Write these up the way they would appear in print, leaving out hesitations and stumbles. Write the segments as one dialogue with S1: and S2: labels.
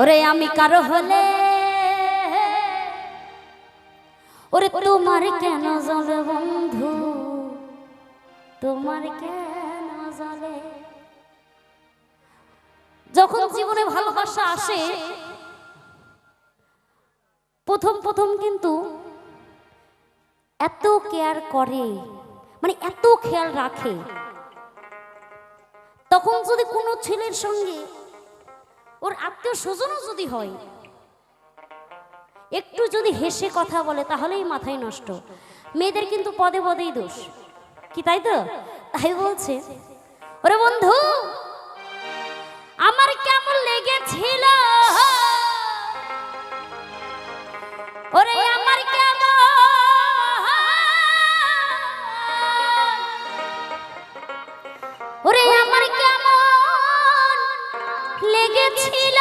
S1: ওরে আমি কারো হলে ওরে তোমার কেন জ্বলে বন্ধু, তোমার কেন জ্বলে? যখন জীবনে ভালোবাসা আসে প্রথম প্রথম কিন্তু এত কেয়ার করে, মানে এত খেয়াল রাখে, তখন যদি কোনো ছেলের সঙ্গে ওর আত্মীয় স্বজনও যদি হয়, একটু যদি হেসে কথা বলে তাহলেই মাথায় নষ্ট। মেয়েদের কিন্তু পদে পদেই দোষ, কি তাই তো? তাই বলছে ওরে বন্ধু আমার কেমন লেগেছিল, ওরে আমার কেমন, ওরে আমার কেমন লেগেছিল,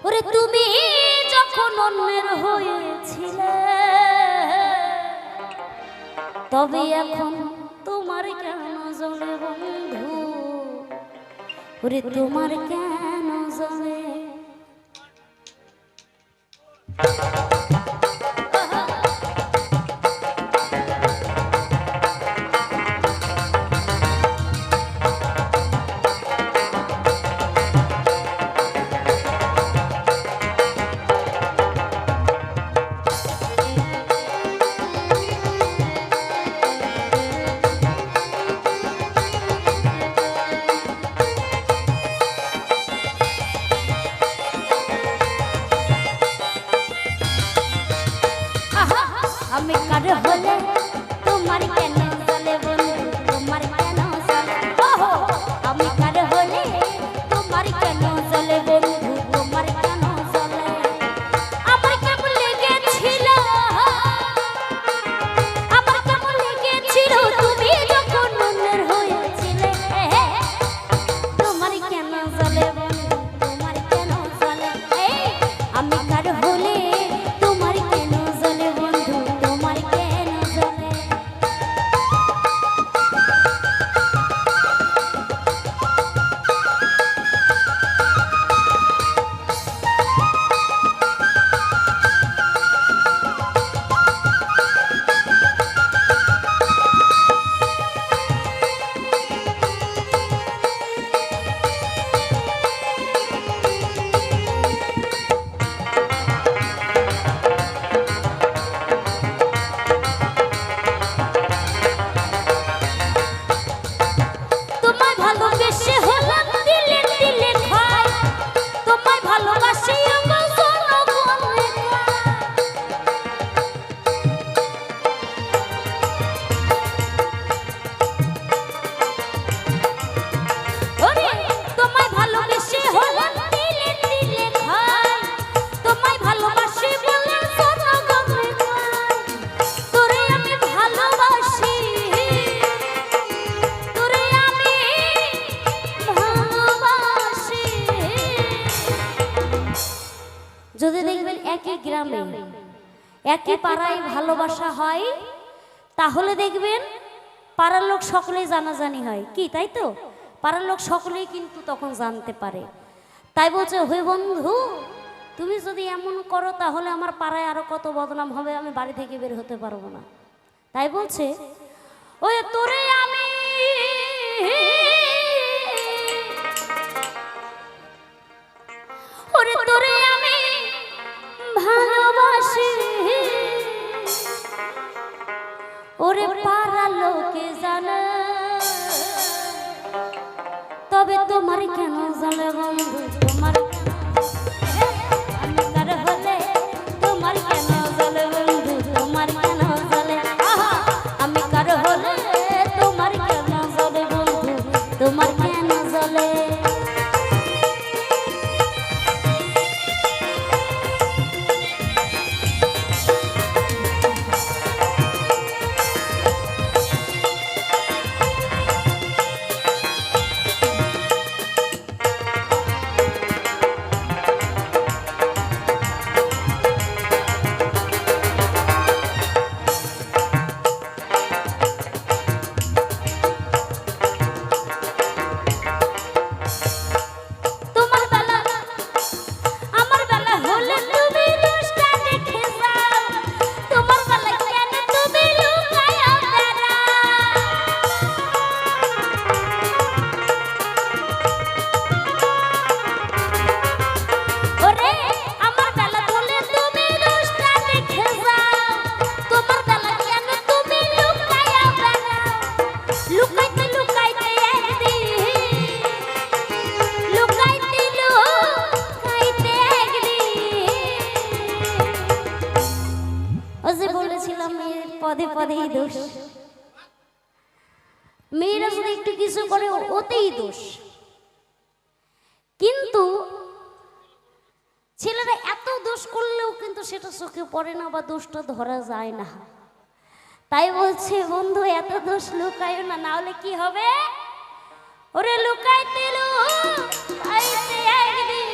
S1: ওরে তুমি যখন অন্যের হয়েছিলে, তবে এখন তোমার কেন জ্বলে বন্ধু, ওরে তোমার কেন জ্বলে? আমি কার হলে তোমার কেন জ্বলে বন্ধু, তোমার কেন জ্বলে? ওহো আমি কার হলে তোমার কেন জ্বলে বন্ধু, তোমার কেন জ্বলে? আমার কেমন লেগেছিল, আমার কেমন লেগেছিল তুমি যখন অন্যের হয়েছিলে, তোমার কেন জ্বলে বন্ধু, তোমার কেন জ্বলে? আমি কার হলে তোমার কেন জ্বলে বন্ধু, তোমার কেন জ্বলে? তোমায় ভালোবেসে হলাম দিলে দিলে খাই, তোমায় ভালোবাসি আমার জনগণে ওরে তোমায় ভালোবেসে হলাম দিলে দিলে খাই, তোমায় ভালোবাসি বলে জনগণে তোরে আমি ভালোবাসি, তোরে আমি ভালোবাসি। যদি দেখবেন একই গ্রামে একই পাড়ায় ভালোবাসা হয়, তাহলে দেখবেন পাড়ার লোক সকলেই জানাজানি হয়, কি তাই তো? পাড়ার লোক সকলেই কিন্তু তখন জানতে পারে। তাই বলছে হে বন্ধু তুমি যদি এমন করো তাহলে আমার পাড়ায় আরো কত বদনাম হবে, আমি বাড়ি থেকে বের হতে পারবো না। তাই বলছে ওই তোরে আমি ওরে তোরে আমি ভালোবাসি, ওরে পাড়ার লোকে জানে, তবে তোমার কেন জ্বলে বন্ধু, তোমার কেন? আমি কার হলে তোমার কেন জ্বলে বন্ধু, তোমার কেন জ্বলে? আহা আমি কার হলে তোমার কেন জ্বলে বন্ধু, তোমার কেন জ্বলে? পদেই দোষ, মেয়েরা যদি একটু কিছু করে ওতেই দোষ। কিন্তু ছেলেরা এত দোষ করলেও কিন্তু সেটা চোখে পড়ে না বা দোষটা ধরা যায় না। তাই বলছে বন্ধু এত দোষ লুকায় না, না হলে কি হবে? ওরে লুকাইতে লুকাইতে একদিন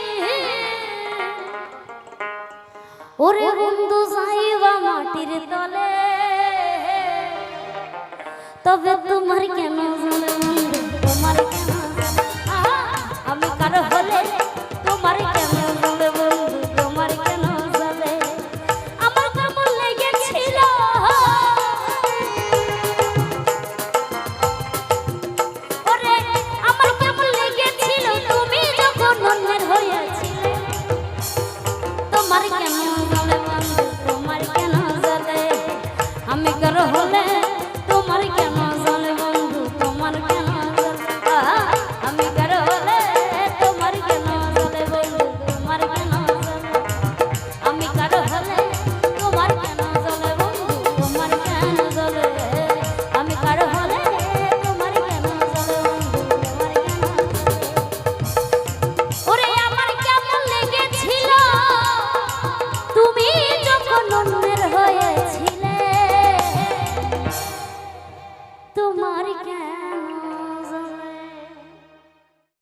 S1: ওরে বন্ধু যাইবা মাটির তলে, তবে তোমার কেন জানে বন্ধু, তোমার কেন আমি কারো হলে তোমার কেন জানে বন্ধু, তোমার কেন জানে আমার কেমন লেগেছিল, ওরে আমার কেমন লেগেছিল তুমি যখন অন্যের হয়েছিলে, তোমার কেন জানে বন্ধু, তোমার কেন জানে আমি কারো হলে তোমার কেন জানে বন্ধু, তোমার কেন জানে আমি কারো হলে তোমার কেন জানে বন্ধু, তোমার কেন জানে আমি কারো হলে তোমার কেন জানে বন্ধু, তোমার কেন জানে আমি কারো হলে তোমার কেন জানে বন্ধু, তোমার কেন ওরে আমার কেমন লেগেছিল তুমি যখন অন্যের হয়েছিলে, তোমার কেন